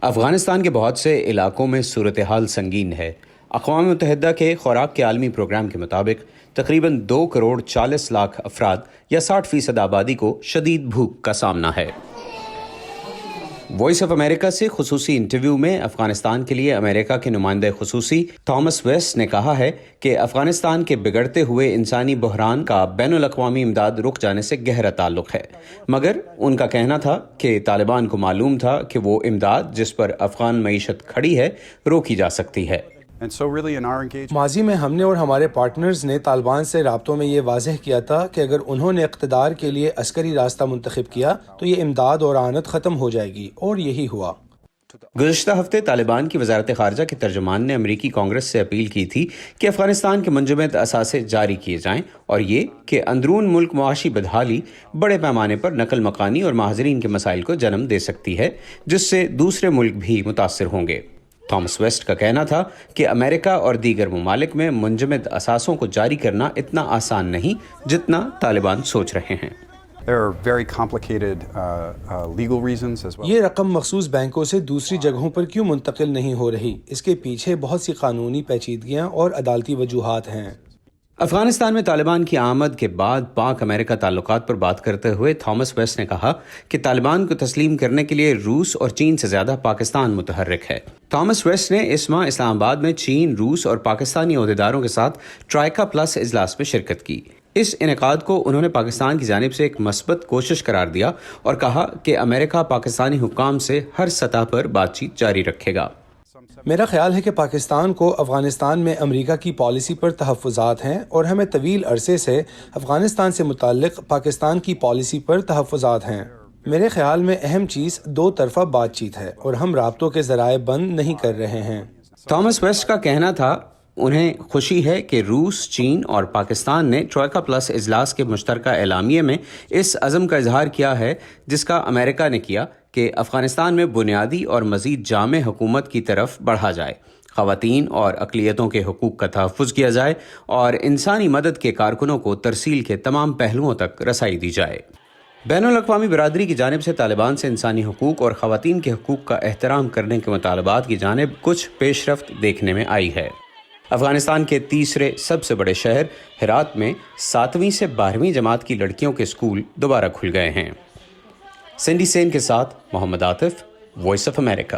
افغانستان کے بہت سے علاقوں میں صورتحال سنگین ہے۔ اقوام متحدہ کے خوراک کے عالمی پروگرام کے مطابق تقریباً 2,40,00,000 افراد یا 60% آبادی کو شدید بھوک کا سامنا ہے۔ وائس آف امریکہ سے خصوصی انٹرویو میں افغانستان کے لیے امریکہ کے نمائندہ خصوصی تھامس ویسٹ نے کہا ہے کہ افغانستان کے بگڑتے ہوئے انسانی بحران کا بین الاقوامی امداد رک جانے سے گہرا تعلق ہے، مگر ان کا کہنا تھا کہ طالبان کو معلوم تھا کہ وہ امداد جس پر افغان معیشت کھڑی ہے روکی جا سکتی ہے۔ ماضی میں ہم نے اور ہمارے پارٹنرز نے طالبان سے رابطوں میں یہ واضح کیا تھا کہ اگر انہوں نے اقتدار کے لیے عسکری راستہ منتخب کیا تو یہ امداد اور اعانت ختم ہو جائے گی، اور یہی ہوا۔ گزشتہ ہفتے طالبان کی وزارت خارجہ کے ترجمان نے امریکی کانگریس سے اپیل کی تھی کہ افغانستان کے منجمد اثاثے جاری کیے جائیں، اور یہ کہ اندرون ملک معاشی بدحالی بڑے پیمانے پر نقل مکانی اور مہاجرین کے مسائل کو جنم دے سکتی ہے، جس سے دوسرے ملک بھی متاثر ہوں گے۔ تھامس ویسٹ کا کہنا تھا کہ امریکہ اور دیگر ممالک میں منجمد اثاثوں کو جاری کرنا اتنا آسان نہیں جتنا طالبان سوچ رہے ہیں۔ یہ رقم مخصوص بینکوں سے دوسری جگہوں پر کیوں منتقل نہیں ہو رہی؟ اس کے پیچھے بہت سی قانونی پیچیدگیاں اور عدالتی وجوہات ہیں۔ افغانستان میں طالبان کی آمد کے بعد پاک امریکہ تعلقات پر بات کرتے ہوئے تھامس ویسٹ نے کہا کہ طالبان کو تسلیم کرنے کے لیے روس اور چین سے زیادہ پاکستان متحرک ہے۔ تھامس ویسٹ نے اس ماہ اسلام آباد میں چین، روس اور پاکستانی عہدیداروں کے ساتھ ٹرائیکا پلس اجلاس میں شرکت کی۔ اس انعقاد کو انہوں نے پاکستان کی جانب سے ایک مثبت کوشش قرار دیا اور کہا کہ امریکہ پاکستانی حکام سے ہر سطح پر بات چیت جاری رکھے گا۔ میرا خیال ہے کہ پاکستان کو افغانستان میں امریکہ کی پالیسی پر تحفظات ہیں، اور ہمیں طویل عرصے سے افغانستان سے متعلق پاکستان کی پالیسی پر تحفظات ہیں۔ میرے خیال میں اہم چیز دو طرفہ بات چیت ہے، اور ہم رابطوں کے ذرائع بند نہیں کر رہے ہیں۔ تھامس ویسٹ کا کہنا تھا انہیں خوشی ہے کہ روس، چین اور پاکستان نے ٹرائیکا پلس اجلاس کے مشترکہ اعلامیے میں اس عزم کا اظہار کیا ہے جس کا امریکہ نے کیا کہ افغانستان میں بنیادی اور مزید جامع حکومت کی طرف بڑھا جائے، خواتین اور اقلیتوں کے حقوق کا تحفظ کیا جائے اور انسانی مدد کے کارکنوں کو ترسیل کے تمام پہلوؤں تک رسائی دی جائے۔ بین الاقوامی برادری کی جانب سے طالبان سے انسانی حقوق اور خواتین کے حقوق کا احترام کرنے کے مطالبات کی جانب کچھ پیش رفت دیکھنے میں آئی ہے۔ افغانستان کے تیسرے سب سے بڑے شہر ہرات میں 7ویں سے 12ویں جماعت کی لڑکیوں کے اسکول دوبارہ کھل گئے ہیں۔ سینڈی سین کے ساتھ محمد عاطف، وائس آف امریکہ۔